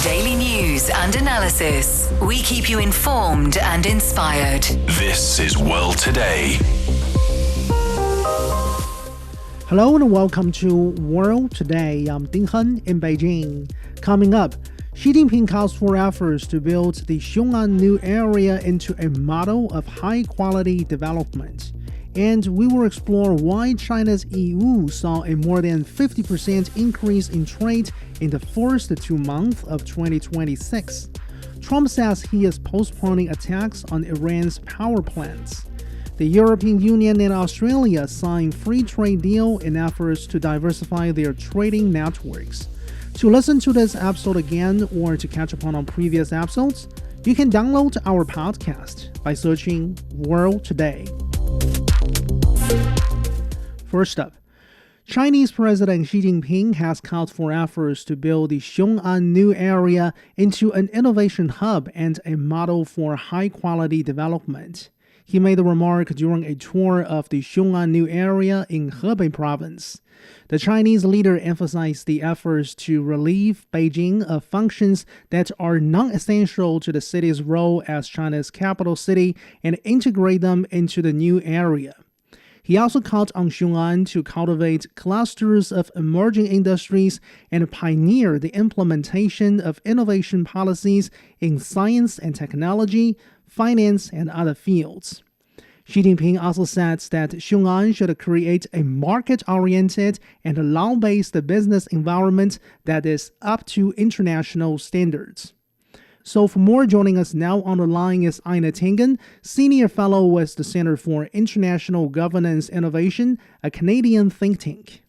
Daily news and analysis. We keep you informed and inspired. This is World Today. Hello and welcome to World Today. I'm Ding Hen in Beijing. Coming up, Xi Jinping calls for efforts to build the Xiongan New Area into a model of high-quality development. And we will explore why China's Yiwu saw a more than 50% increase in trade in the first 2 months of 2026. Trump says he is postponing attacks on Iran's power plants. The European Union and Australia signed free trade deal in efforts to diversify their trading networks. To listen to this episode again or to catch up on our previous episodes, you can download our podcast by searching World Today. First up, Chinese President Xi Jinping has called for efforts to build the Xiongan New Area into an innovation hub and a model for high-quality development. He made the remark during a tour of the Xiongan New Area in Hebei province. The Chinese leader emphasized the efforts to relieve Beijing of functions that are non-essential to the city's role as China's capital city and integrate them into the new area. He also called on Xiongan to cultivate clusters of emerging industries and pioneer the implementation of innovation policies in science and technology, finance, and other fields. Xi Jinping also said that Xiongan should create a market-oriented and law-based business environment that is up to international standards. So for more, joining us now on the line is Ina Tingan, Senior Fellow with the Center for International Governance Innovation, a Canadian think tank.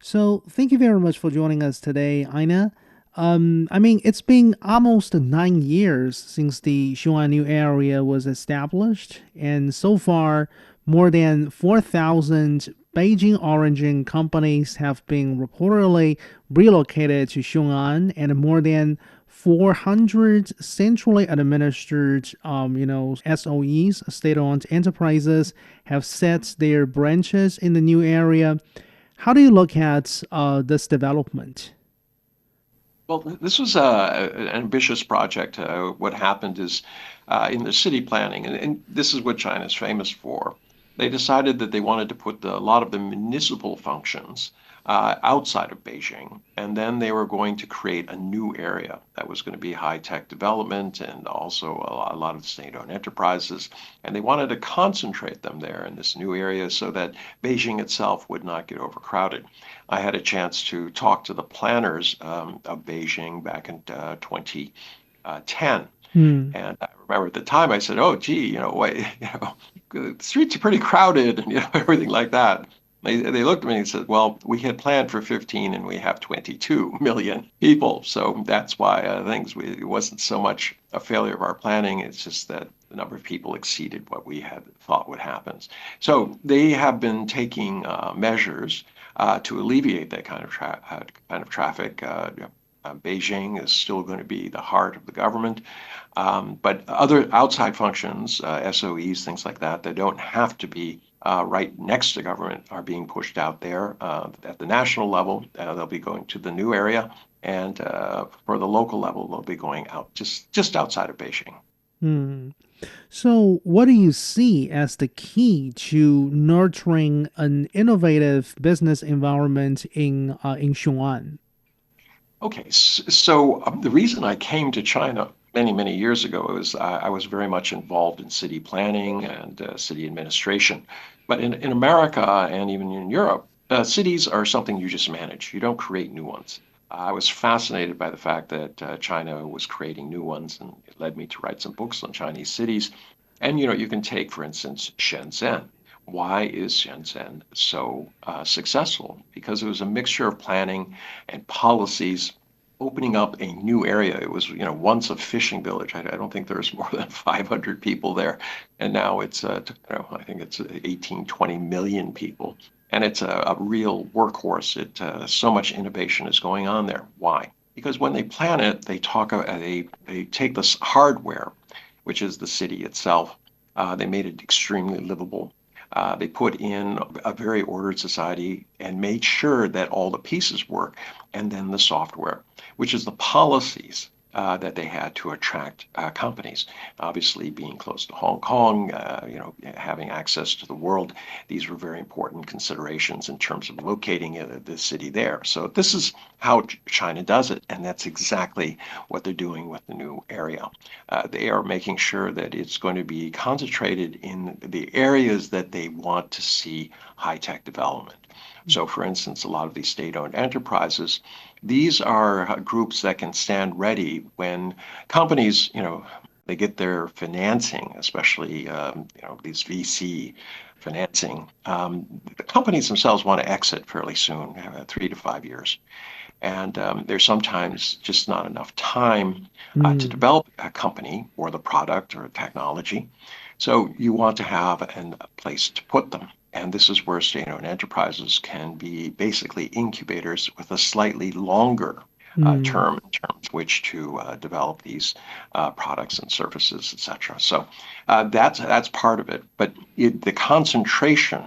So thank you very much for joining us today, Ina. It's been almost 9 years since the Xiongan New Area was established, and so far, more than 4,000 Beijing origin companies have been reportedly relocated to Xiongan, and more than 400 centrally administered, SOEs, state-owned enterprises, have set their branches in the new area. How do you look at this development? Well, this was an ambitious project. What happened is in the city planning, and this is what China is famous for, they decided that they wanted to put a lot of the municipal functions outside of Beijing, and then they were going to create a new area that was going to be high-tech development and also a lot of state-owned enterprises, and they wanted to concentrate them there in this new area so that Beijing itself would not get overcrowded. I had a chance to talk to the planners of Beijing back in 2010. And I remember at the time I said, "Oh, gee, the streets are pretty crowded and everything like that." They looked at me and said, "Well, we had planned for 15 and we have 22 million people." So that's why it wasn't so much a failure of our planning. It's just that the number of people exceeded what we had thought would happen. So they have been taking measures to alleviate that kind of traffic. Beijing is still going to be the heart of the government, but other outside functions, SOEs, things like that, they don't have to be right next to government, are being pushed out there. At the national level, they'll be going to the new area, and for the local level, they'll be going out just outside of Beijing. So what do you see as the key to nurturing an innovative business environment in Xiongan? Okay, so the reason I came to China many years ago was I was very much involved in city planning and city administration. But in America and even in Europe, cities are something you just manage. You don't create new ones. I was fascinated by the fact that China was creating new ones, and it led me to write some books on Chinese cities. And, you can take, for instance, Shenzhen. Why is Shenzhen so successful? Because it was a mixture of planning and policies opening up a new area. It was, once a fishing village. I don't think there's more than 500 people there. And now it's, I think it's 18-20 million people. And it's a real workhorse. So much innovation is going on there. Why? Because when they plan it, they take this hardware, which is the city itself. They made it extremely livable. They put in a very ordered society and made sure that all the pieces work, and then the software, which is the policies that they had to attract companies. Obviously, being close to Hong Kong, having access to the world, these were very important considerations in terms of locating the city there. So this is how China does it, and that's exactly what they're doing with the new area. They are making sure that it's going to be concentrated in the areas that they want to see high-tech development. So, for instance, a lot of these state-owned enterprises, these are groups that can stand ready when companies, they get their financing, especially, these VC financing. The companies themselves want to exit fairly soon, 3 to 5 years. And there's sometimes just not enough time to develop a company or the product or technology. So you want to have a place to put them. And this is where state-owned enterprises can be basically incubators with a slightly longer term in terms of which to develop these products and services, etc. So that's part of it. But the concentration,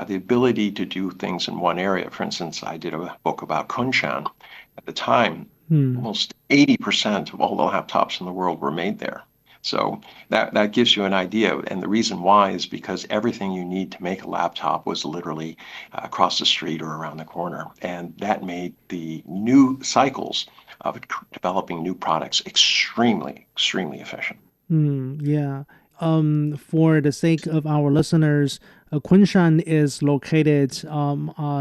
the ability to do things in one area. For instance, I did a book about Kunshan. At the time, almost 80% of all the laptops in the world were made there. So that gives you an idea. And the reason why is because everything you need to make a laptop was literally across the street or around the corner. And that made the new cycles of developing new products extremely, extremely efficient. Yeah. For the sake of our listeners, Kunshan is located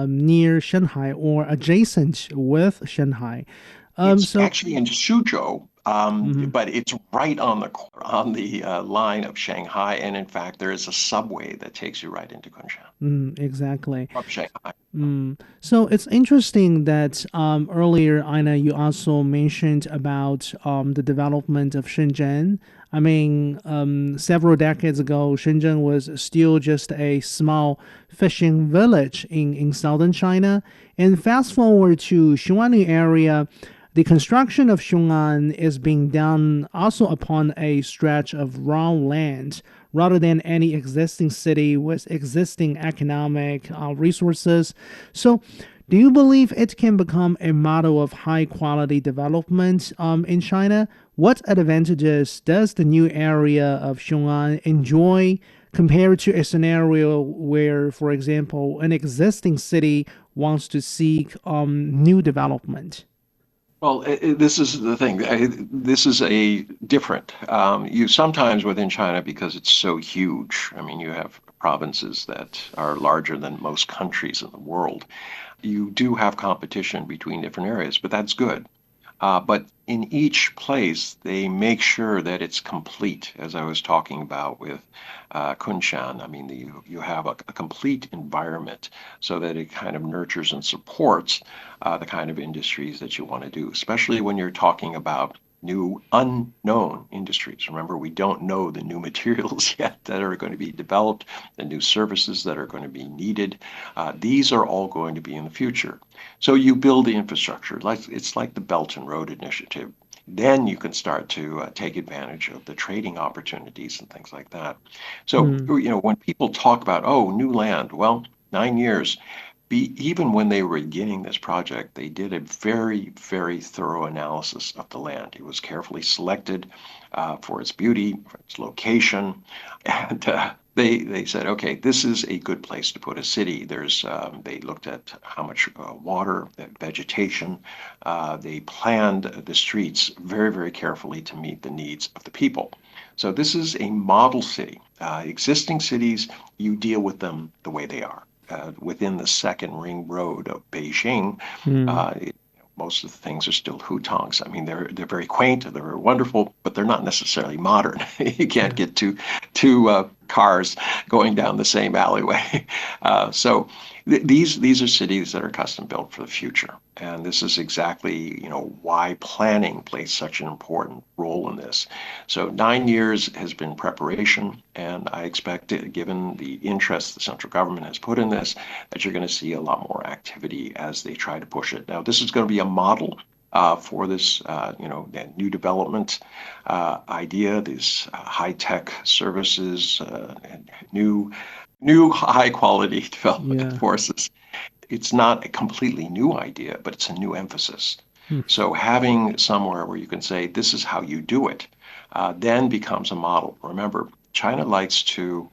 near Shanghai or adjacent with Shanghai. It's actually in Suzhou, but it's right on the line of Shanghai, and in fact, there is a subway that takes you right into Kunshan Exactly. from Shanghai. So it's interesting that earlier, Ina, you also mentioned about the development of Shenzhen. I mean, several decades ago, Shenzhen was still just a small fishing village in southern China. And fast forward to Xiongan New Area, the construction of Xiongan is being done also upon a stretch of raw land rather than any existing city with existing economic resources. So, do you believe it can become a model of high quality development in China? What advantages does the new area of Xiongan enjoy compared to a scenario where, for example, an existing city wants to seek new development? Well, this is the thing. This is a different. You sometimes within China, because it's so huge. I mean, you have provinces that are larger than most countries in the world. You do have competition between different areas, but that's good. But in each place, they make sure that it's complete, as I was talking about with Kunshan. I mean, you have a complete environment so that it kind of nurtures and supports the kind of industries that you want to do, especially when you're talking about new unknown industries. Remember, we don't know the new materials yet that are going to be developed, the new services that are going to be needed. These are all going to be in the future. So you build the infrastructure. It's like the Belt and Road Initiative. Then you can start to take advantage of the trading opportunities and things like that. So, when people talk about, oh, new land, well, 9 years. Even when they were beginning this project, they did a very, very thorough analysis of the land. It was carefully selected for its beauty, for its location, and they said, okay, this is a good place to put a city. They looked at how much water, vegetation. They planned the streets very, very carefully to meet the needs of the people. So this is a model city. Existing cities, you deal with them the way they are. Within the second ring road of Beijing, most of the things are still hutongs. I mean, they're very quaint, they're wonderful, but they're not necessarily modern. You can't get two cars going down the same alleyway. So these are cities that are custom built for the future, and this is exactly why planning plays such an important role in this. So 9 years has been preparation, and I expect, given the interest the central government has put in this, that you're going to see a lot more activity as they try to push it. Now, this is going to be a model. for this, that new development idea, these high-tech services, and new high-quality development forces. It's not a completely new idea, but it's a new emphasis. So having somewhere where you can say, this is how you do it, then becomes a model. Remember, China likes to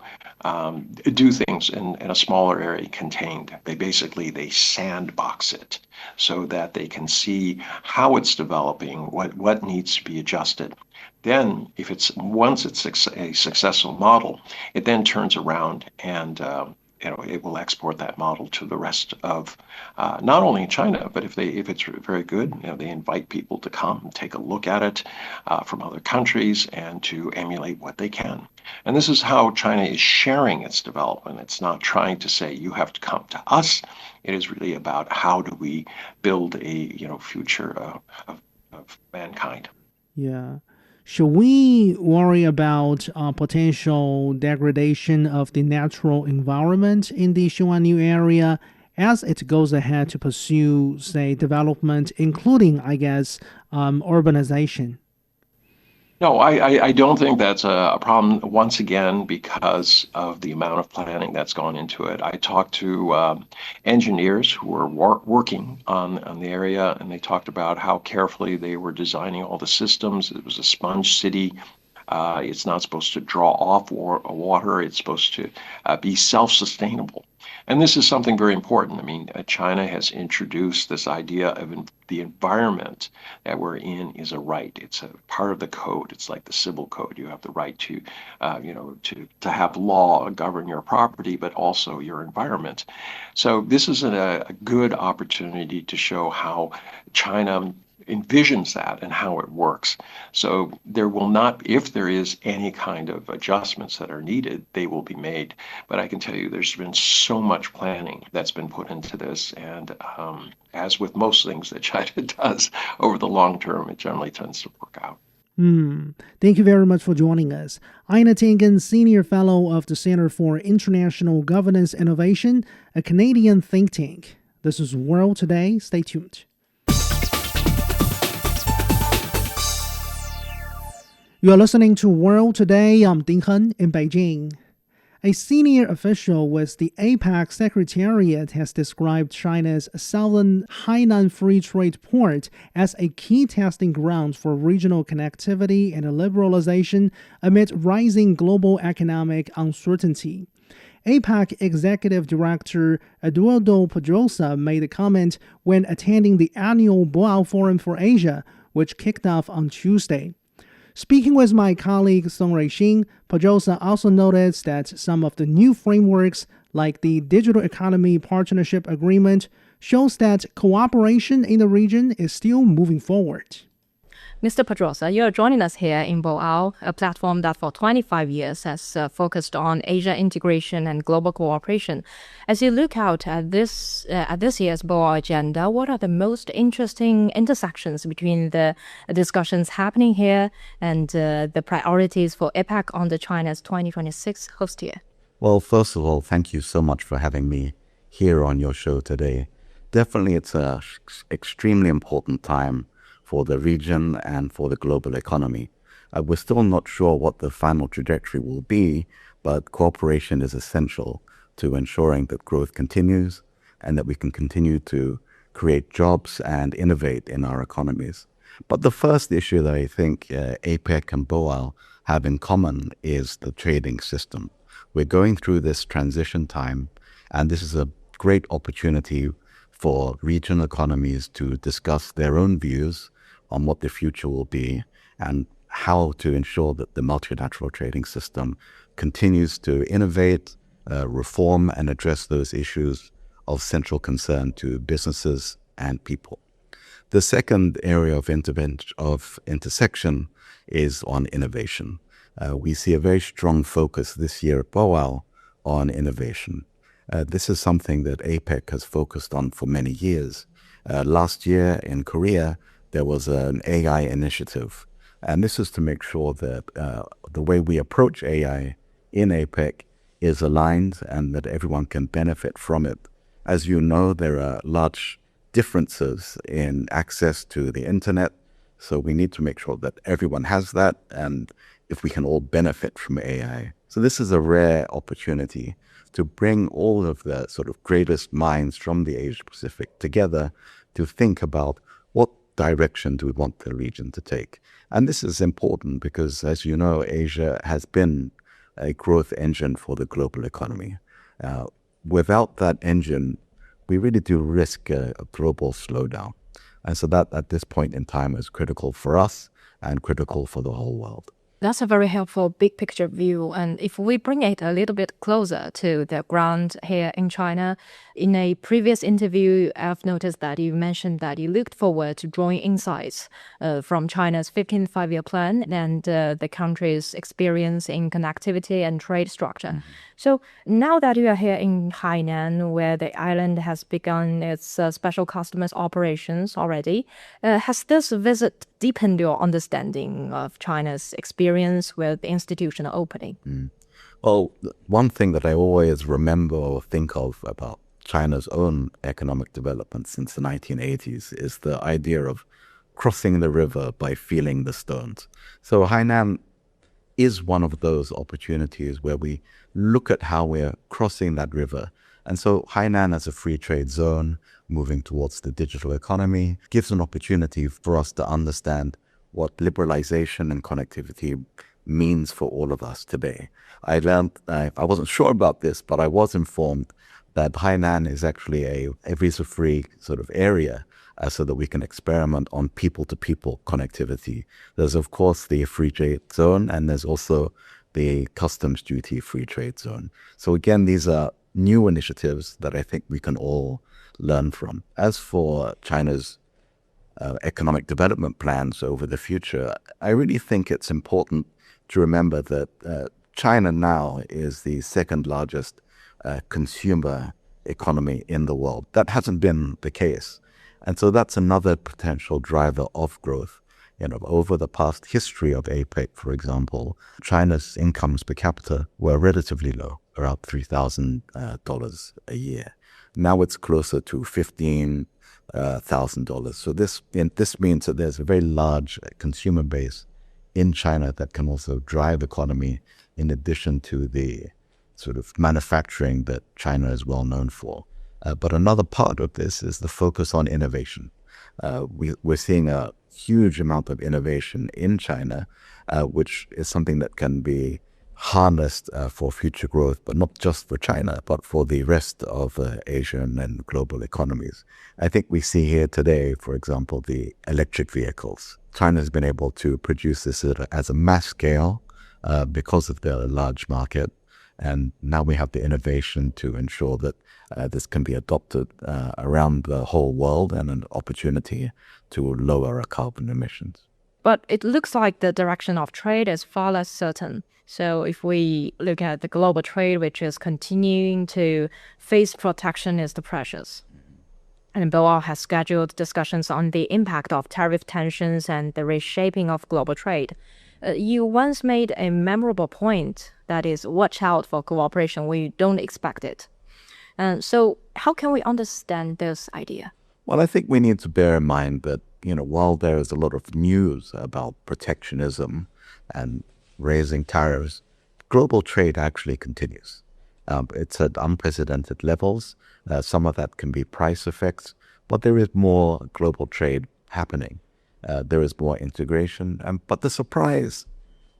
do things in a smaller area contained. They sandbox it so that they can see how it's developing, what needs to be adjusted. Then, once it's a successful model, it then turns around and it will export that model to the rest of not only China, but if it's very good, they invite people to come and take a look at it from other countries and to emulate what they can. And this is how China is sharing its development. It's not trying to say you have to come to us. It is really about how do we build a future of mankind. Yeah. Should we worry about potential degradation of the natural environment in the Xiongan New Area as it goes ahead to pursue, say, development, including, I guess, urbanization? No, I don't think that's a problem, once again, because of the amount of planning that's gone into it. I talked to engineers who were working on the area, and they talked about how carefully they were designing all the systems. It was a sponge city. It's not supposed to draw off water. It's supposed to be self-sustainable. And this is something very important. I mean, China has introduced this idea of the environment that we're in is a right. It's a part of the code. It's like the civil code. You have the right to, to have law govern your property, but also your environment. So this is a good opportunity to show how China envisions that and how it works. So there will not, if there is any kind of adjustments that are needed, they will be made. But I can tell you there's been so much planning that's been put into this. And as with most things that China does over the long term, it generally tends to work out. Thank you very much for joining us. Aina Tingan, Senior Fellow of the Center for International Governance Innovation, a Canadian think tank. This is World Today. Stay tuned. You are listening to World Today. I'm Ding Hen in Beijing. A senior official with the APEC Secretariat has described China's southern Hainan Free Trade Port as a key testing ground for regional connectivity and liberalization amid rising global economic uncertainty. APEC Executive Director Eduardo Pedrosa made the comment when attending the annual Boao Forum for Asia, which kicked off on Tuesday. Speaking with my colleague Song Ruixing, Pedrosa also noted that some of the new frameworks, like the Digital Economy Partnership Agreement, shows that cooperation in the region is still moving forward. Mr. Pedrosa, you are joining us here in Boao, a platform that for 25 years has focused on Asia integration and global cooperation. As you look out at this year's Boao agenda, what are the most interesting intersections between the discussions happening here and the priorities for APEC under China's 2026 host year? Well, first of all, thank you so much for having me here on your show today. Definitely, it's an extremely important time for the region and for the global economy. We're still not sure what the final trajectory will be, but cooperation is essential to ensuring that growth continues and that we can continue to create jobs and innovate in our economies. But the first issue that I think APEC and Boao have in common is the trading system. We're going through this transition time, and this is a great opportunity for regional economies to discuss their own views on what the future will be and how to ensure that the multilateral trading system continues to innovate, reform, and address those issues of central concern to businesses and people. The second area of intersection is on innovation. We see a very strong focus this year at Boao on innovation. This is something that APEC has focused on for many years. Last year in Korea, there was an AI initiative, and this is to make sure that the way we approach AI in APEC is aligned and that everyone can benefit from it. As you know, there are large differences in access to the internet. So we need to make sure that everyone has that, and if we can all benefit from AI. So this is a rare opportunity to bring all of the sort of greatest minds from the Asia Pacific together to think about what direction do we want the region to take. And this is important because, as you know, Asia has been a growth engine for the global economy. Without that engine, we really do risk a global slowdown. And so that at this point in time is critical for us and critical for the whole world. That's a very helpful big picture view. And if we bring it a little bit closer to the ground here in China, in a previous interview, I've noticed that you mentioned that you looked forward to drawing insights from China's 15th five-year plan and the country's experience in connectivity and trade structure. Mm-hmm. So now that you are here in Hainan, where the island has begun its special customers operations already, has this visit deepened your understanding of China's experience with institutional opening? Well, one thing that I always remember or think of about China's own economic development since the 1980s is the idea of crossing the river by feeling the stones. So Hainan is one of those opportunities where we look at how we're crossing that river. And so Hainan as a free trade zone, moving towards the digital economy, gives an opportunity for us to understand what liberalization and connectivity means for all of us today. I learned, I wasn't sure about this, but I was informed that Hainan is actually a visa-free sort of area so that we can experiment on people-to-people connectivity. There's, of course, the free trade zone, and there's also the customs duty free trade zone. So again, these are new initiatives that I think we can all learn from. As for China's economic development plans over the future, I really think it's important to remember that China now is the second largest consumer economy in the world. That hasn't been the case. And so that's another potential driver of growth. Over the past history of APEC, for example, China's incomes per capita were relatively low, around $3,000 a year. Now it's closer to $15,000. So this means that there's a very large consumer base in China that can also drive economy in addition to the sort of manufacturing that China is well known for. But another part of this is the focus on innovation. We're seeing a huge amount of innovation in China, which is something that can be harnessed for future growth, but not just for China, but for the rest of Asian and global economies. I think we see here today, for example, the electric vehicles. China has been able to produce this as a mass scale because of their large market. And now we have the innovation to ensure that this can be adopted around the whole world and an opportunity to lower our carbon emissions. But it looks like the direction of trade is far less certain. So if we look at the global trade, which is continuing to face protectionist pressures, and Boao has scheduled discussions on the impact of tariff tensions and the reshaping of global trade. You once made a memorable point, that is, watch out for cooperation when you don't expect it. So how can we understand this idea? Well, I think we need to bear in mind that, while there is a lot of news about protectionism and raising tariffs, global trade actually continues. It's at unprecedented levels. Some of that can be price effects, but there is more global trade happening. There is more integration. But the surprise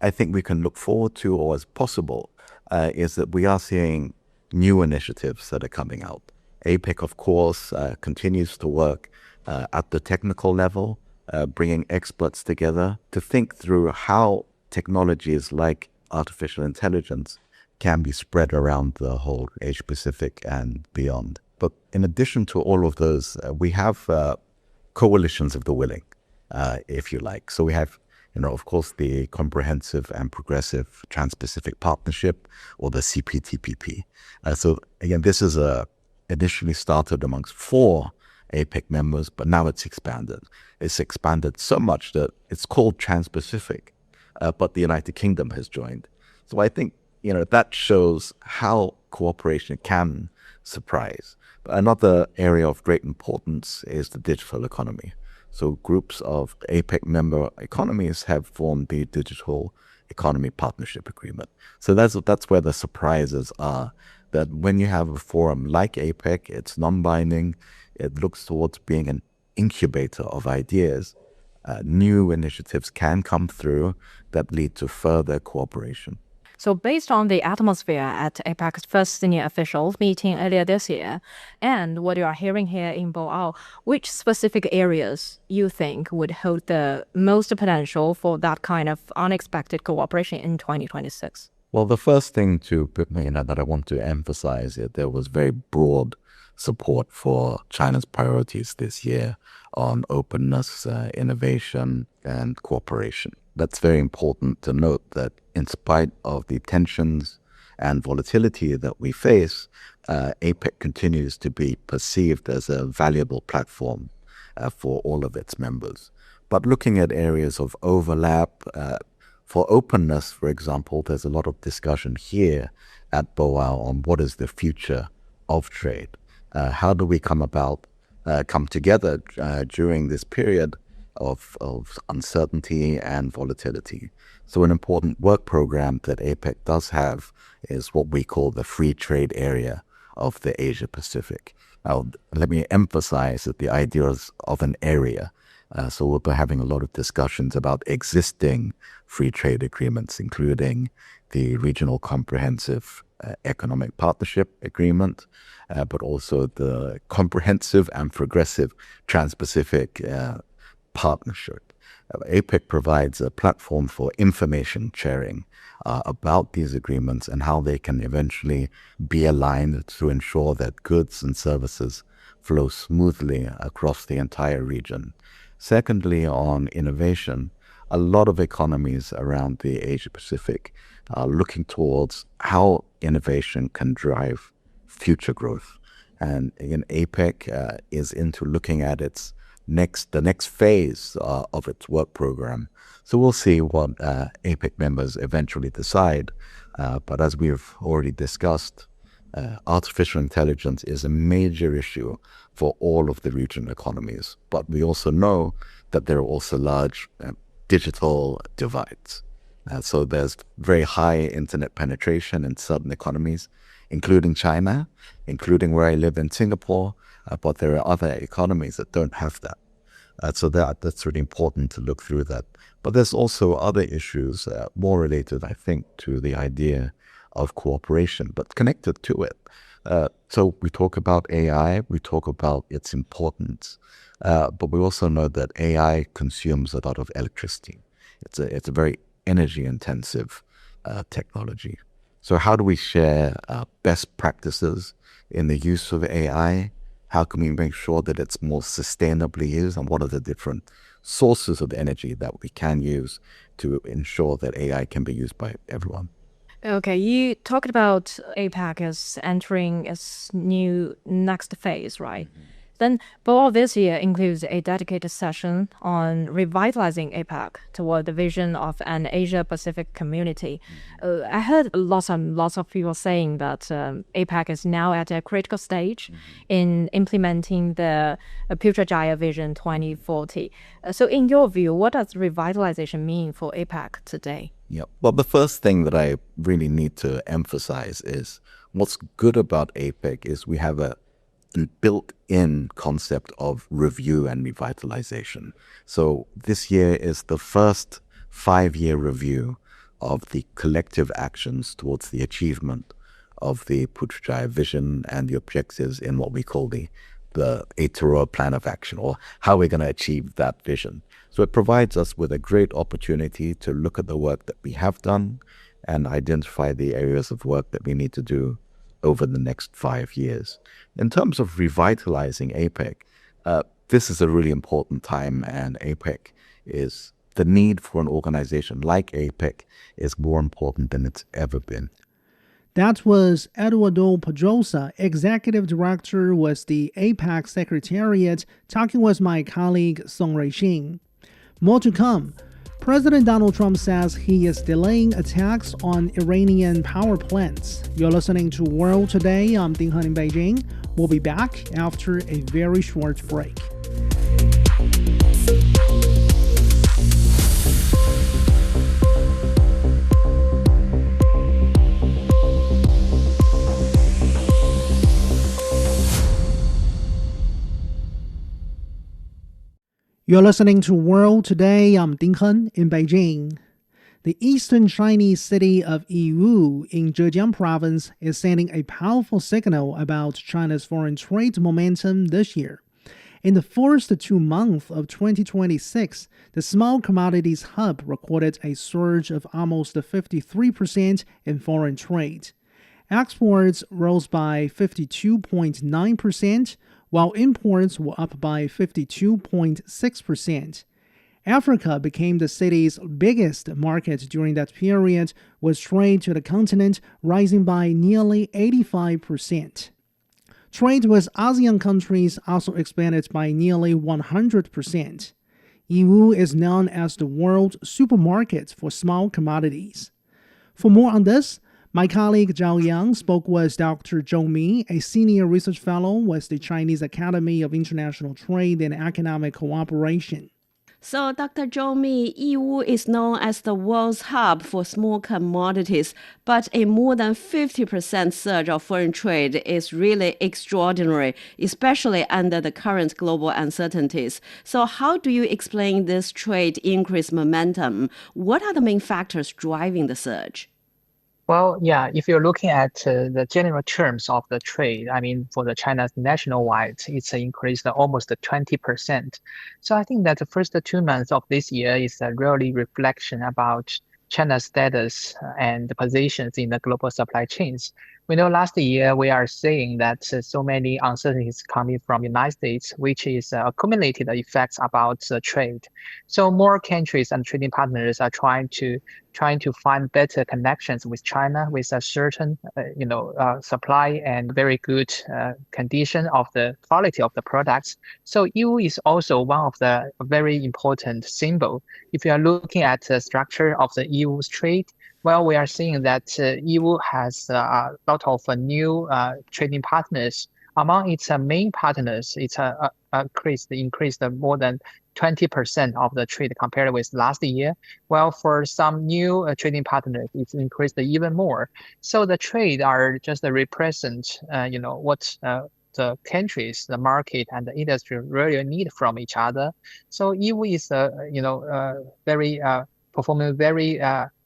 I think we can look forward to, or is possible, is that we are seeing new initiatives that are coming out. APEC, of course, continues to work at the technical level, bringing experts together to think through how technologies like artificial intelligence can be spread around the whole Asia Pacific and beyond. But in addition to all of those, we have coalitions of the willing, if you like. So we have, of course, the Comprehensive and Progressive Trans-Pacific Partnership, or the CPTPP. So again, this is initially started amongst 4 APEC members, but now it's expanded. It's expanded so much that it's called Trans-Pacific, but the United Kingdom has joined. So I think, that shows how cooperation can surprise. But another area of great importance is the digital economy. So groups of APEC member economies have formed the Digital Economy Partnership Agreement. So that's where the surprises are, that when you have a forum like APEC, it's non-binding, it looks towards being an incubator of ideas. New initiatives can come through that lead to further cooperation. So based on the atmosphere at APEC's first senior officials meeting earlier this year, and what you are hearing here in Boao, which specific areas you think would hold the most potential for that kind of unexpected cooperation in 2026? Well, the first thing that I want to emphasize is there was very broad support for China's priorities this year on openness, innovation, and cooperation. That's very important to note, that in spite of the tensions and volatility that we face, APEC continues to be perceived as a valuable platform for all of its members. But looking at areas of overlap, for openness, for example, there's a lot of discussion here at Boao on what is the future of trade. How do we come together during this period of uncertainty and volatility? So an important work program that APEC does have is what we call the free trade area of the Asia Pacific. Now, let me emphasize that the idea is of an area. So we'll be having a lot of discussions about existing free trade agreements, including the Regional Comprehensive Economic Partnership Agreement, but also the Comprehensive and Progressive Trans-Pacific Partnership. APEC provides a platform for information sharing about these agreements and how they can eventually be aligned to ensure that goods and services flow smoothly across the entire region. Secondly, on innovation, a lot of economies around the Asia Pacific are looking towards how innovation can drive future growth. And again, APEC is into looking at the next phase of its work program. So we'll see what APEC members eventually decide. But as we've already discussed, artificial intelligence is a major issue for all of the regional economies. But we also know that there are also large digital divides. So there's very high internet penetration in certain economies, including China, including where I live in Singapore, but there are other economies that don't have that. So that's really important to look through that. But there's also other issues more related, I think, to the idea of cooperation, but connected to it. So we talk about AI, we talk about its importance, but we also know that AI consumes a lot of electricity. It's a very energy-intensive technology. So how do we share best practices in the use of AI? How can we make sure that it's more sustainably used? And what are the different sources of energy that we can use to ensure that AI can be used by everyone? Okay, you talked about APEC as entering its new next phase, right? Then Boao this year includes a dedicated session on revitalizing APEC toward the vision of an Asia-Pacific community. I heard lots of people saying that APEC is now at a critical stage in implementing the Putrajaya Vision 2040. So in your view, what does revitalization mean for APEC today? Yeah. Well, the first thing that I really need to emphasize is what's good about APEC is we have a built-in concept of review and revitalization. So this year is the first 5-year review of the collective actions towards the achievement of the Putrajaya vision and the objectives in what we call the Aotearoa Plan of Action, or how we're going to achieve that vision. So it provides us with a great opportunity to look at the work that we have done and identify the areas of work that we need to do over the next 5 years. In terms of revitalizing APEC, this is a really important time, and the need for an organization like APEC is more important than it's ever been. That was Eduardo Pedrosa, Executive Director with the APEC Secretariat, talking with my colleague Song Ruixing. More to come. President Donald Trump says he is delaying attacks on Iranian power plants. You're listening to World Today. I'm Ding Han in Beijing. We'll be back after a very short break. You're listening to World Today. I'm Ding Han in Beijing. The eastern Chinese city of Yiwu in Zhejiang province is sending a powerful signal about China's foreign trade momentum this year. In the first 2 months of 2026, the small commodities hub recorded a surge of almost 53% in foreign trade. Exports rose by 52.9%, while imports were up by 52.6%. Africa became the city's biggest market during that period, with trade to the continent rising by nearly 85%. Trade with ASEAN countries also expanded by nearly 100%. Yiwu is known as the world supermarket for small commodities. For more on this, my colleague Zhao Yang spoke with Dr. Zhou Mi, a senior research fellow with the Chinese Academy of International Trade and Economic Cooperation. So, Dr. Zhou Mi, Yiwu is known as the world's hub for small commodities, but a more than 50% surge of foreign trade is really extraordinary, especially under the current global uncertainties. So, how do you explain this trade increase momentum? What are the main factors driving the surge? Well, yeah, if you're looking at the general terms of the trade, I mean, for the China's nationwide, it's increased almost 20%. So I think that the first 2 months of this year is a really reflection about China's status and positions in the global supply chains. We know last year we are seeing that so many uncertainties coming from the United States, which is accumulated effects about trade. So more countries and trading partners are trying to find better connections with China with a certain supply and very good condition of the quality of the products. So Yiwu is also one of the very important symbol. If you are looking at the structure of the Yiwu's trade, well, we are seeing that Yiwu has a lot of new trading partners. Among its main partners, it's increased more than 20% of the trade compared with last year. Well, for some new trading partners, it's increased even more. So the trade are just represent, what the countries, the market, and the industry really need from each other. So Yiwu is, performing very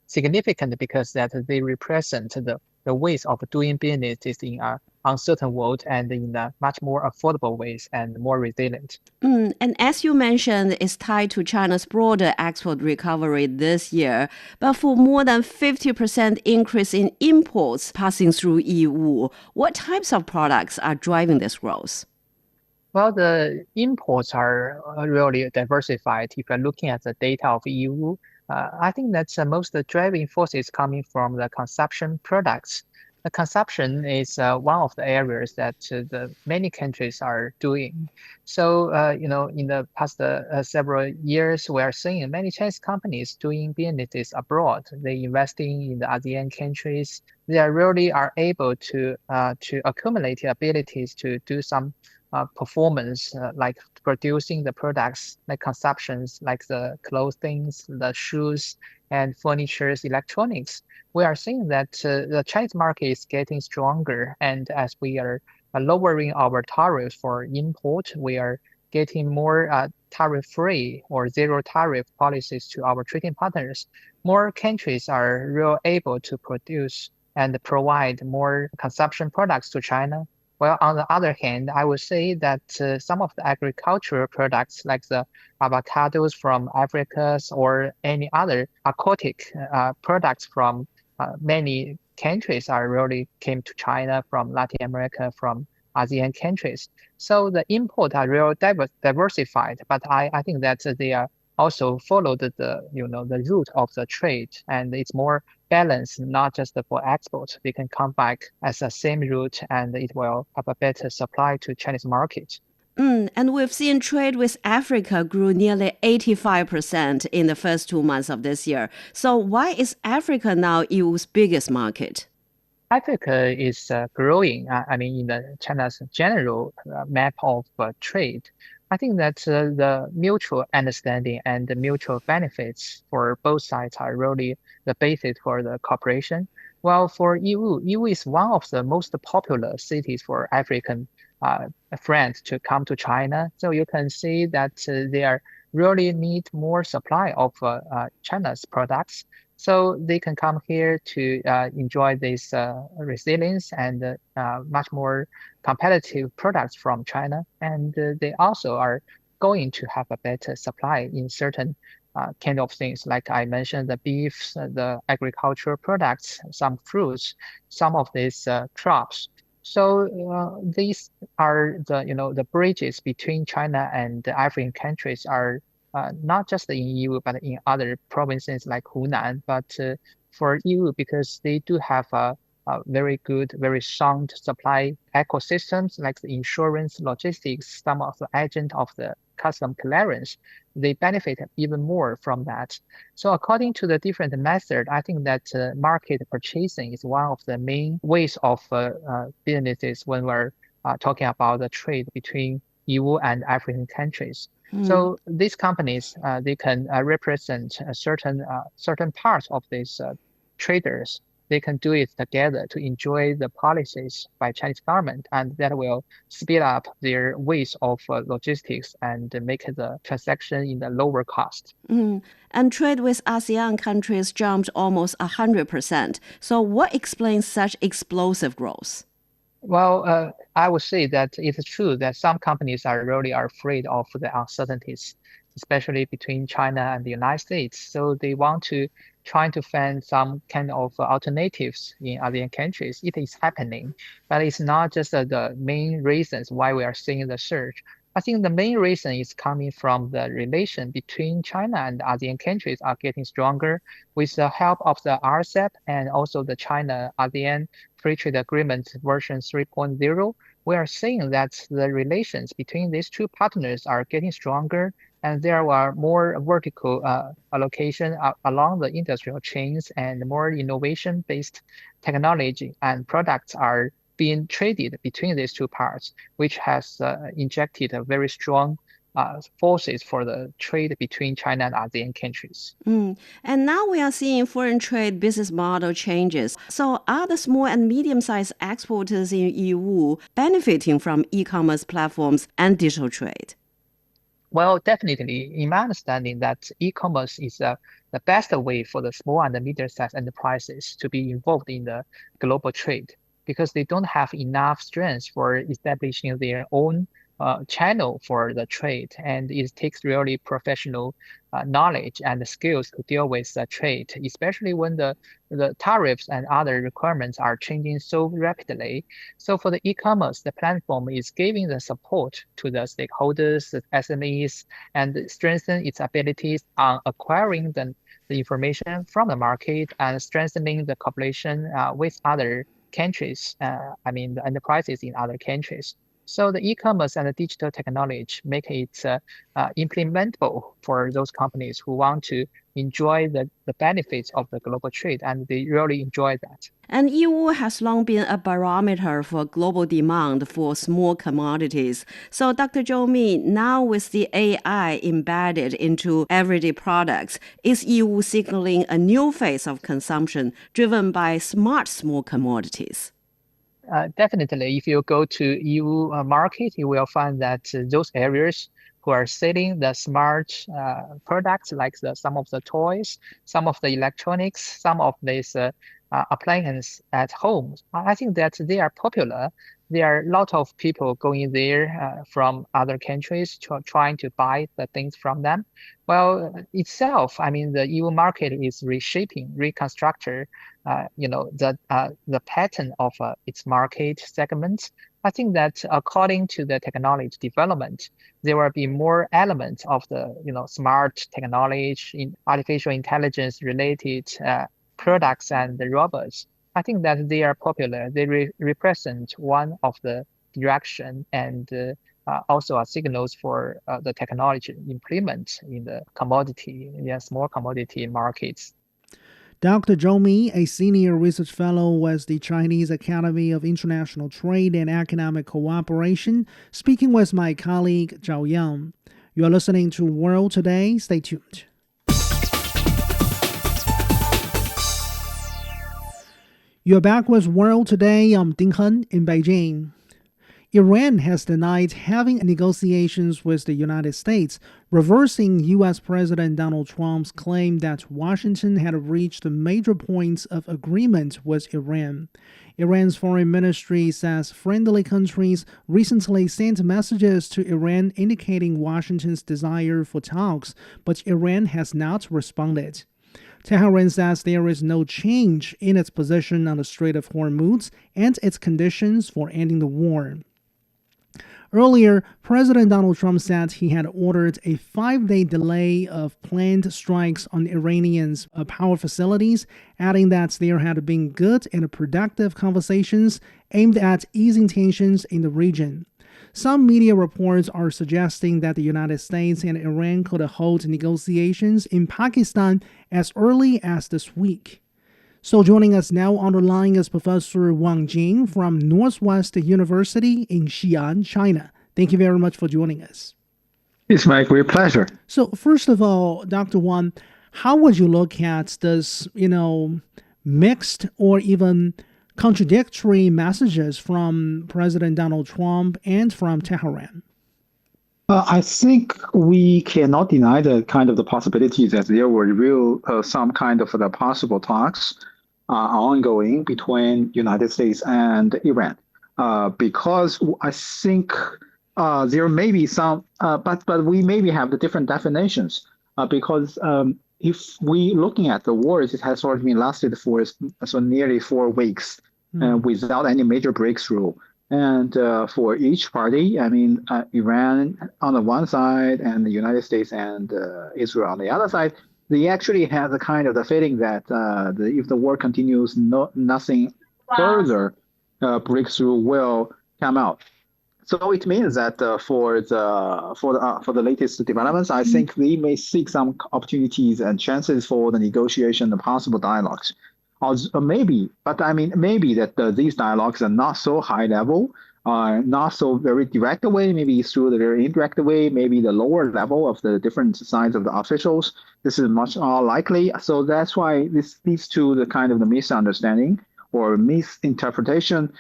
significant because that they represent the ways of doing business in an uncertain world and in a much more affordable ways and more resilient. And as you mentioned, it's tied to China's broader export recovery this year. But for more than 50% increase in imports passing through Yiwu, what types of products are driving this growth? Well, the imports are really diversified. If you're looking at the data of Yiwu, I think that most the driving force is coming from the consumption products. The consumption is one of the areas that the many countries are doing. So, in the past several years, we are seeing many Chinese companies doing businesses abroad. They investing in the ASEAN countries. They are able to accumulate abilities to do some performance, like producing the products, like consumptions, like the clothing, the shoes, and furniture, electronics. We are seeing that the Chinese market is getting stronger, and as we are lowering our tariffs for import, we are getting more tariff-free or zero tariff policies to our trading partners. More countries are able to produce and provide more consumption products to China. Well, on the other hand, I would say that some of the agricultural products like the avocados from Africa or any other aquatic products from many countries are really came to China from Latin America, from ASEAN countries. So the import are real diversified, but I think that they are also followed the route of the trade, and it's more balanced, not just for export. They can come back as the same route, and it will have a better supply to Chinese market. And we've seen trade with Africa grew nearly 85% in the first 2 months of this year. So why is Africa now EU's biggest market? Africa is growing. I mean, in the China's general map of trade, I think that the mutual understanding and the mutual benefits for both sides are really the basis for the cooperation. Well, for EU is one of the most popular cities for African uh, friends to come to China. So you can see that they are really need more supply of China's products. So they can come here to enjoy this resilience and much more competitive products from China. And they also are going to have a better supply in certain kind of things, like I mentioned, the beefs, the agricultural products, some fruits, some of these crops. So these are the bridges between China and the African countries are not just in EU, but in other provinces like Hunan. But for EU, because they do have a very good, very sound supply ecosystems like the insurance, logistics, some of the agent of the custom clearance, they benefit even more from that. So according to the different method, I think that market purchasing is one of the main ways of businesses when we're talking about the trade between EU and African countries. So these companies, they can represent a certain parts of these traders. They can do it together to enjoy the policies by Chinese government, and that will speed up their ways of logistics and make the transaction in the lower cost. And trade with ASEAN countries jumped almost 100%. So what explains such explosive growth? Well, I would say that it's true that some companies are really afraid of the uncertainties, especially between China and the United States. So they want to try to find some kind of alternatives in other countries. It is happening, but it's not just the main reasons why we are seeing the surge. I think the main reason is coming from the relation between China and ASEAN countries are getting stronger with the help of the RCEP and also the China-ASEAN Free Trade Agreement version 3.0. We are seeing that the relations between these two partners are getting stronger, and there are more vertical allocation along the industrial chains, and more innovation-based technology and products are being traded between these two parts, which has injected a very strong forces for the trade between China and ASEAN countries. And now we are seeing foreign trade business model changes. So are the small and medium-sized exporters in EU benefiting from e-commerce platforms and digital trade? Well, definitely, in my understanding, that e-commerce is the best way for the small and the medium-sized enterprises to be involved in the global trade because they don't have enough strength for establishing their own channel for the trade, and it takes really professional knowledge and skills to deal with the trade, especially when the tariffs and other requirements are changing so rapidly. So for the e-commerce, the platform is giving the support to the stakeholders, the SMEs, and strengthen its abilities on acquiring the information from the market and strengthening the cooperation with other countries, the enterprises in other countries. So the e-commerce and the digital technology make it implementable for those companies who want to enjoy the benefits of the global trade, and they really enjoy that. And EU has long been a barometer for global demand for small commodities. So, Dr. Zhou Mi, now with the AI embedded into everyday products, is EU signaling a new phase of consumption driven by smart small commodities? Definitely, if you go to EU market, you will find that those areas who are selling the smart products, like some of the toys, some of the electronics, some of these appliances at home, I think that they are popular. There are a lot of people going there from other countries trying to buy the things from them. Well, itself, the EU market is reshaping, reconstructing, the pattern of its market segments. I think that according to the technology development, there will be more elements of the smart technology, in artificial intelligence related products and the robots. I think that they are popular. They represent one of the direction, and also are signals for the technology implement in the commodity, small commodity markets. Dr. Zhou Mi, a senior research fellow with the Chinese Academy of International Trade and Economic Cooperation, speaking with my colleague Zhao Yang. You are listening to World Today. Stay tuned. You're back with World Today. I'm Ding Hen in Beijing. Iran has denied having negotiations with the United States, reversing U.S. President Donald Trump's claim that Washington had reached major points of agreement with Iran. Iran's foreign ministry says friendly countries recently sent messages to Iran indicating Washington's desire for talks, but Iran has not responded. Tehran says there is no change in its position on the Strait of Hormuz and its conditions for ending the war. Earlier, President Donald Trump said he had ordered a 5-day delay of planned strikes on Iranians' power facilities, adding that there had been good and productive conversations aimed at easing tensions in the region. Some media reports are suggesting that the United States and Iran could hold negotiations in Pakistan as early as this week. So joining us now on the line is Professor Wang Jing from Northwest University in Xi'an, China. Thank you very much for joining us. It's my great pleasure. So first of all, Dr. Wang, how would you look at this, mixed or even contradictory messages from President Donald Trump and from Tehran? I think we cannot deny the kind of the possibilities that there were some kind of the possible talks ongoing between United States and Iran, because I think there may be some, but we maybe have the different definitions, because if we looking at the wars, it has already been lasted for nearly 4 weeks without any major breakthrough. And for each party, Iran on the one side and the United States and Israel on the other side, they actually have the kind of the feeling that if the war continues, nothing further breakthrough will come out. So it means that for the latest developments, I think we may seek some opportunities and chances for the negotiation and possible dialogues. Maybe that these dialogues are not so high level, not so very direct way, maybe through the very indirect way, maybe the lower level of the different sides of the officials. This is much more likely. So that's why this leads to the kind of the misunderstanding or misinterpretation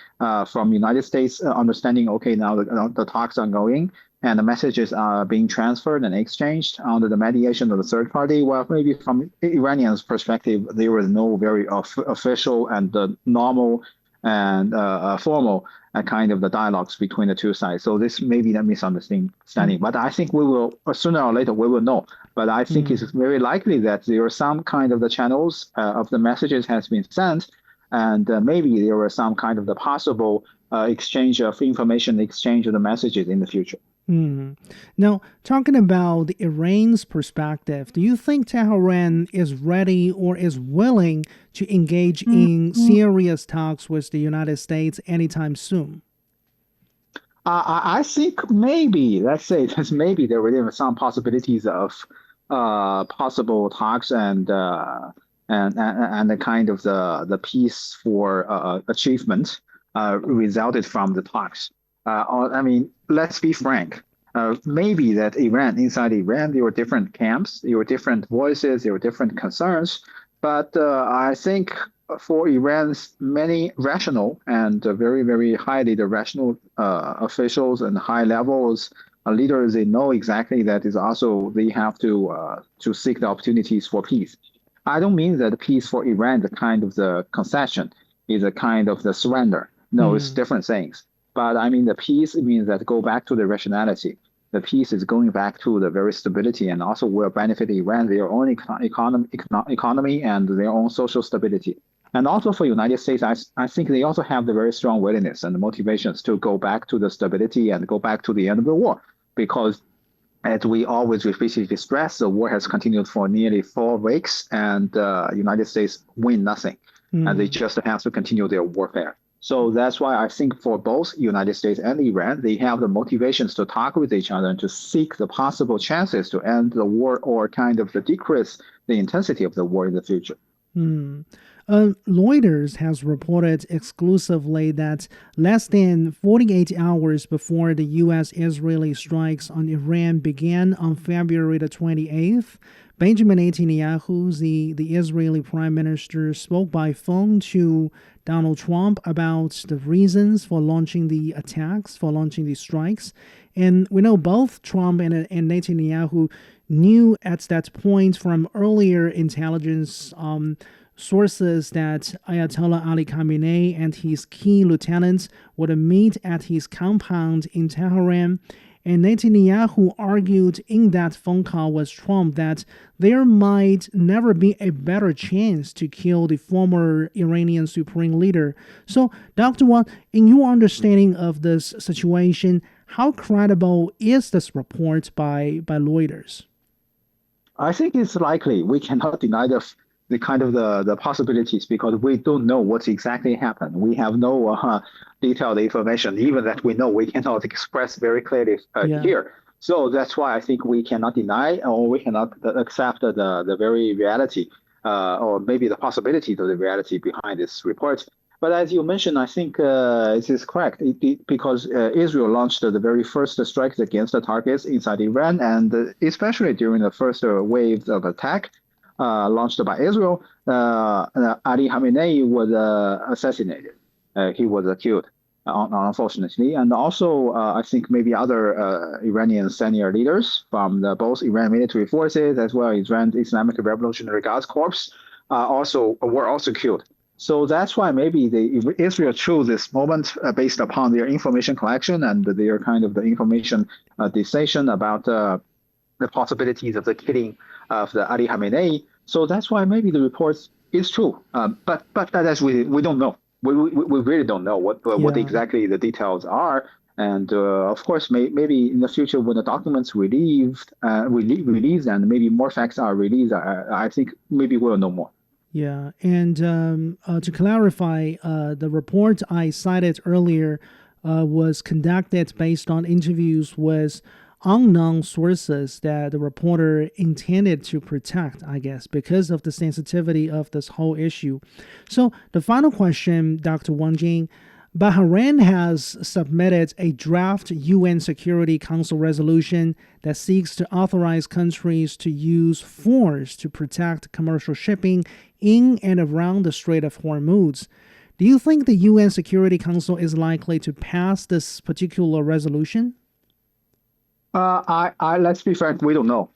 from United States understanding, okay, now the talks are going and the messages are being transferred and exchanged under the mediation of the third party. Well, maybe from Iranians' perspective, there was no very official and normal and formal kind of the dialogues between the two sides. So this may be a misunderstanding. But I think we will, sooner or later, we will know. But I think it's very likely that there are some kind of the channels of the messages has been sent, and maybe there were some kind of the possible exchange of information, exchange of the messages in the future. Now, talking about Iran's perspective, do you think Tehran is ready or is willing to engage in serious talks with the United States anytime soon? I think maybe, let's say, maybe there were some possibilities of possible talks and the kind of the peace for achievement resulted from the talks. Let's be frank. Maybe that inside Iran, there were different camps, there were different voices, there were different concerns. But I think for Iran's many rational and very, very highly the rational officials and high levels leaders, they know exactly that is also they have to seek the opportunities for peace. I don't mean that peace for Iran, the kind of the concession, is a kind of the surrender. No, it's different things. But the peace means that go back to the rationality. The peace is going back to the very stability and also will benefit Iran, their own economy and their own social stability. And also for United States, I think they also have the very strong willingness and motivations to go back to the stability and go back to the end of the war. Because as we always repeatedly stress, the war has continued for nearly 4 weeks and United States win nothing. And they just have to continue their warfare. So that's why I think for both United States and Iran, they have the motivations to talk with each other and to seek the possible chances to end the war or kind of to decrease the intensity of the war in the future. Reuters has reported exclusively that less than 48 hours before the U.S.-Israeli strikes on Iran began on February the 28th, Benjamin Netanyahu, the Israeli prime minister, spoke by phone to Donald Trump about the reasons for launching the attacks, for launching the strikes. And we know both Trump and Netanyahu knew at that point from earlier intelligence sources that Ayatollah Ali Khamenei and his key lieutenants would meet at his compound in Tehran. And Netanyahu argued in that phone call with Trump that there might never be a better chance to kill the former Iranian supreme leader. So, Dr. Wang, in your understanding of this situation, how credible is this report by Reuters? I think it's likely. We cannot deny the kind of the possibilities because we don't know what's exactly happened. We have no detailed information, even that we know we cannot express very clearly here. So that's why I think we cannot deny or we cannot accept the very reality or maybe the possibilities of the reality behind this report. But as you mentioned, I think it is correct because Israel launched the very first strikes against the targets inside Iran, and especially during the first waves of attack launched by Israel, Ali Khamenei was assassinated. He was killed, unfortunately. And also, I think maybe other Iranian senior leaders from both Iran military forces as well as Iran Islamic Revolutionary Guards Corps were also killed. So that's why maybe Israel chose this moment based upon their information collection and their kind of the information decision about the possibilities of the killing of the Ali Khamenei. So that's why maybe the report is true. But as we don't know. We really don't know what exactly the details are. And of course, maybe in the future when the documents released and maybe more facts are released, I think maybe we'll know more. Yeah, and to clarify, the report I cited earlier was conducted based on interviews with unknown sources that the reporter intended to protect, I guess, because of the sensitivity of this whole issue. So the final question, Dr. Wang Jing, Bahrain has submitted a draft UN Security Council resolution that seeks to authorize countries to use force to protect commercial shipping in and around the Strait of Hormuz. Do you think the UN Security Council is likely to pass this particular resolution? Let's be frank, we don't know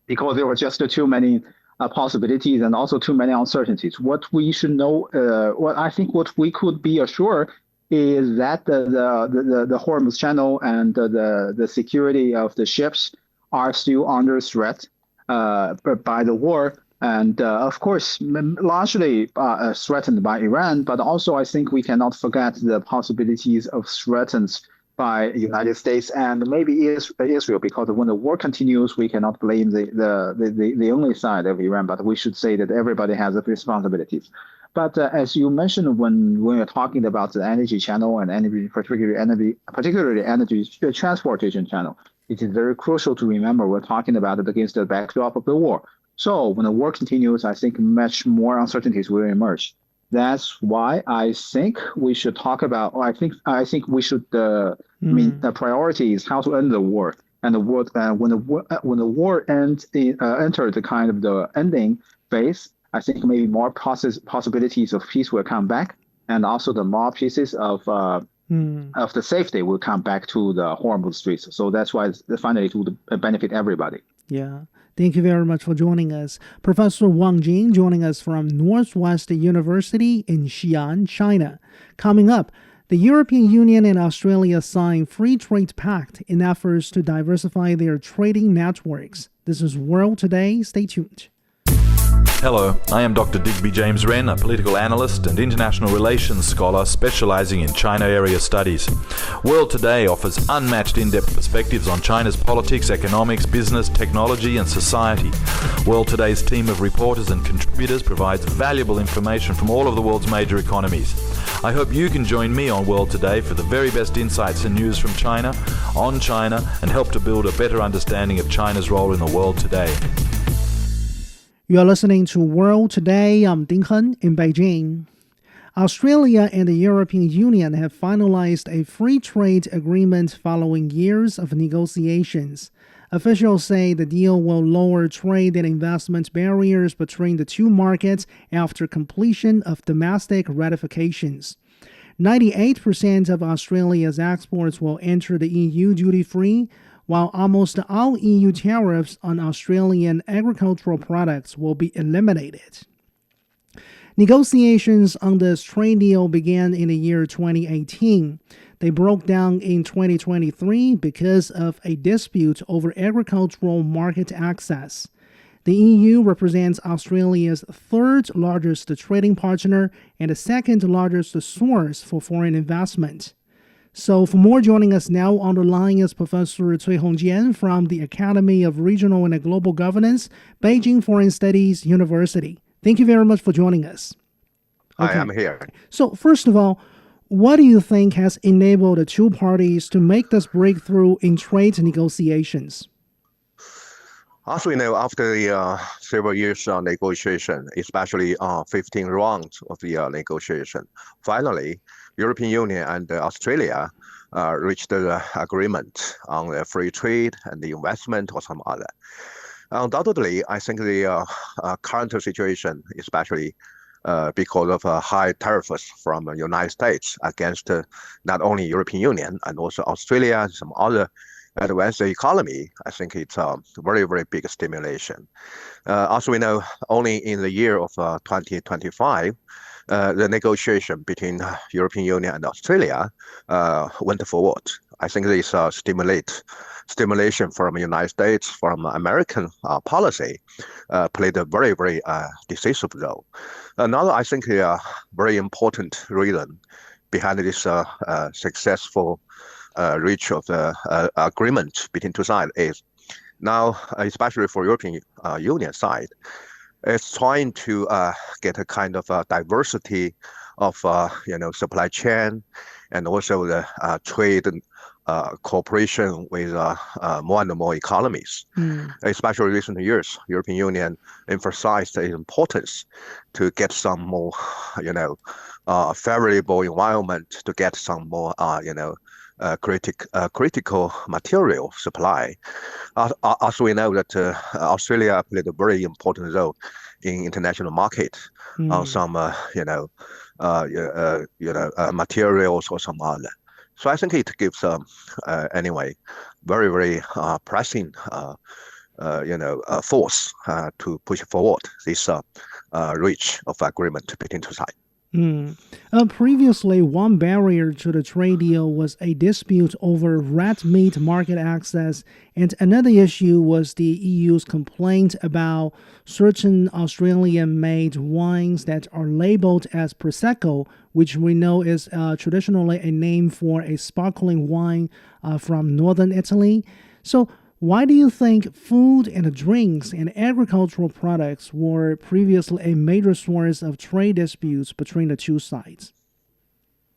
because there were just too many possibilities and also too many uncertainties. What we should know, what we could be assured is that the Hormuz Channel and the security of the ships are still under threat by the war. And of course, largely threatened by Iran, but also I think we cannot forget the possibilities of threats by the United States and maybe Israel, because when the war continues, we cannot blame the only side of Iran, but we should say that everybody has responsibilities. But as you mentioned, when we're talking about the energy channel and particularly energy transportation channel, it is very crucial to remember we're talking about it against the backdrop of the war. So when the war continues, I think much more uncertainties will emerge. That's why I think we should talk about, or I think we should, the priority is how to end the war. And when the war enters the kind of the ending phase, I think maybe more possibilities of peace will come back, and also the more pieces of the safety will come back to the Hormuz streets. So that's why finally it would benefit everybody. Yeah. Thank you very much for joining us. Professor Wang Jing joining us from Northwest University in Xi'an, China. Coming up, the European Union and Australia sign free trade pact in efforts to diversify their trading networks. This is World Today. Stay tuned. Hello, I am Dr. Digby James Wren, a political analyst and international relations scholar specializing in China area studies. World Today offers unmatched in-depth perspectives on China's politics, economics, business, technology and society. World Today's team of reporters and contributors provides valuable information from all of the world's major economies. I hope you can join me on World Today for the very best insights and news from China, on China, and help to build a better understanding of China's role in the world today. You are listening to World Today. I'm Ding Hen in Beijing. Australia and the European Union have finalized a free trade agreement following years of negotiations. Officials say the deal will lower trade and investment barriers between the two markets after completion of domestic ratifications. 98% of Australia's exports will enter the EU duty-free, while almost all EU tariffs on Australian agricultural products will be eliminated. Negotiations on this trade deal began in the year 2018. They broke down in 2023 because of a dispute over agricultural market access. The EU represents Australia's third largest trading partner and the second largest source for foreign investment. So for more, joining us now on the line is Professor Cui Hongjian from the Academy of Regional and Global Governance, Beijing Foreign Studies University. Thank you very much for joining us. Okay. I am here. So first of all, what do you think has enabled the two parties to make this breakthrough in trade negotiations? As we know, after the several years of negotiation, especially 15 rounds of the negotiation, finally, European Union and Australia reached the agreement on the free trade and the investment or some other. Undoubtedly, I think the current situation, especially because of high tariffs from the United States against not only European Union and also Australia and some other advanced economy, I think it's a very, very big stimulation. As we know, only in the year of 2025, the negotiation between European Union and Australia went forward. I think this stimulation from the United States, from American policy, played a very, very decisive role. Another, I think, very important reason behind this successful reach of the agreement between two sides is now, especially for European Union side, it's trying to get a kind of diversity of supply chain and also the trade and cooperation with more and more economies. Especially recent years, European Union emphasized the importance to get some more, favorable environment, to get some more, critical material supply. As we know that Australia played a very important role in international market on some, materials or some other. So I think it gives, anyway, very, very pressing, force to push forward this reach of agreement between two sides. Previously, one barrier to the trade deal was a dispute over red meat market access, and another issue was the EU's complaint about certain Australian-made wines that are labeled as Prosecco, which we know is traditionally a name for a sparkling wine from northern Italy. So why do you think food and drinks and agricultural products were previously a major source of trade disputes between the two sides?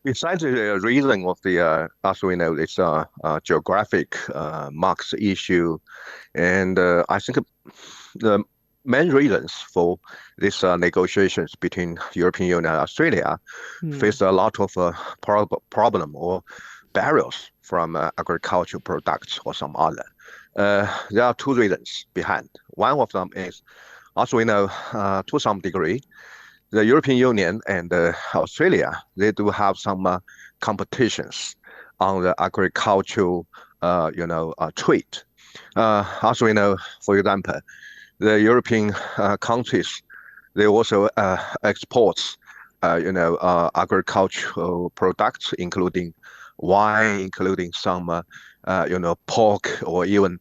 Besides the reason of the, as we know, it's a geographic marks issue, and I think the main reasons for these negotiations between European Union and Australia face a lot of problem or barriers from agricultural products or some other. There are two reasons behind. One of them is, as we know, to some degree, the European Union and Australia, they do have some competitions on the agricultural, trade. As we know, for example, the European countries, they also export, agricultural products, including wine, including some, pork or even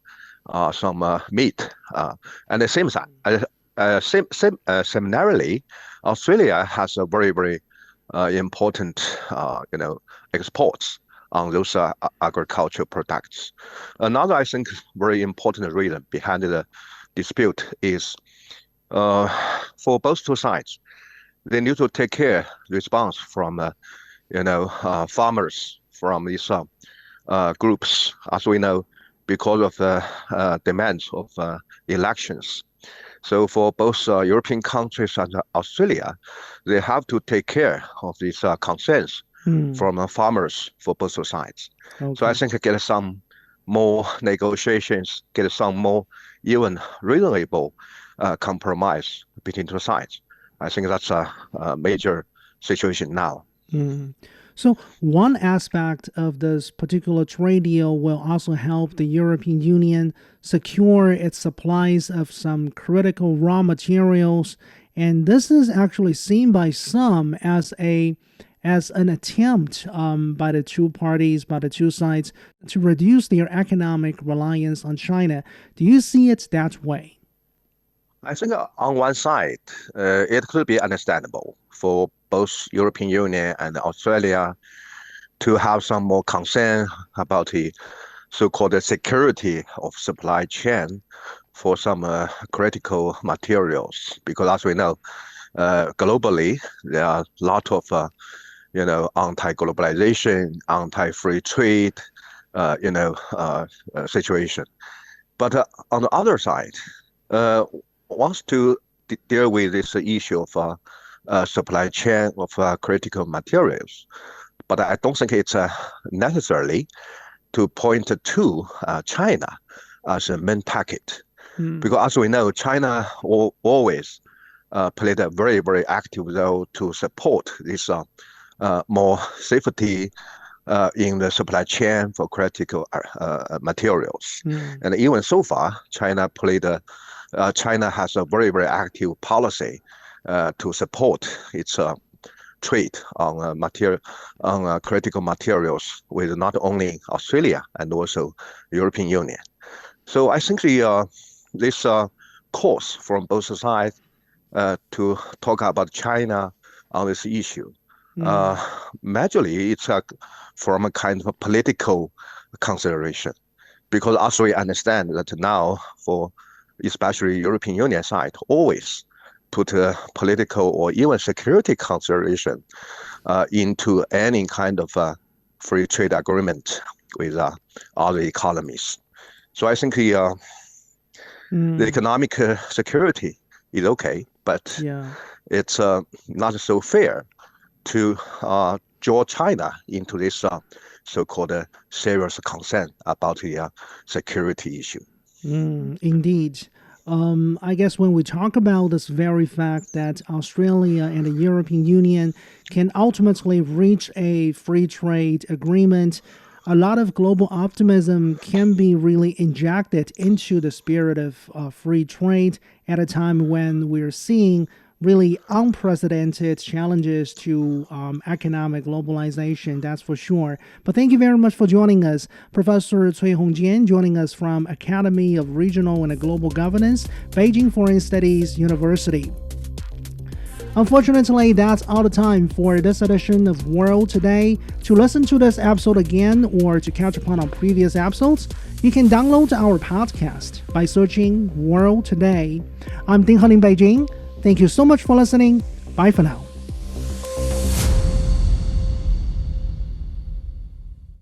some meat. And at the same time, Similarly, Australia has a very, very important, exports on those agricultural products. Another, I think, very important reason behind the dispute is for both two sides, they need to take care response from, farmers from these groups, as we know, because of the demands of elections. So for both European countries and Australia, they have to take care of these concerns from farmers for both sides. Okay. So I think get some more negotiations, get some more even reasonable compromise between two sides. I think that's a major situation now. So one aspect of this particular trade deal will also help the European Union secure its supplies of some critical raw materials. And this is actually seen by some as an attempt by the two parties, by the two sides, to reduce their economic reliance on China. Do you see it that way? I think on one side, it could be understandable for both European Union and Australia to have some more concern about the so-called security of supply chain for some critical materials. Because as we know, globally, there are a lot of, anti-globalization, anti-free trade, situation. But on the other side, wants to deal with this issue of supply chain of critical materials. But I don't think it's necessarily to point to China as a main target. Because as we know, China always played a very, very active role to support this more safety in the supply chain for critical materials. And even so far, China has a very, very active policy to support its trade on critical materials with not only Australia and also European Union. So I think this course from both sides to talk about China on this issue, majorly it's from a kind of a political consideration, because as we understand that now for especially European Union side always put a political or even security consideration into any kind of free trade agreement with other economies. So I think the economic security is okay, but it's not so fair to draw China into this so-called serious concern about the security issue. Indeed. I guess when we talk about this very fact that Australia and the European Union can ultimately reach a free trade agreement, a lot of global optimism can be really injected into the spirit of free trade at a time when we're seeing really unprecedented challenges to economic globalization, that's for sure. But thank you very much for joining us. Professor Cui Hongjian joining us from Academy of Regional and Global Governance, Beijing Foreign Studies University. Unfortunately, that's all the time for this edition of World Today. To listen to this episode again or to catch up on our previous episodes, you can download our podcast by searching World Today. I'm Ding Han in Beijing. Thank you so much for listening. Bye for now.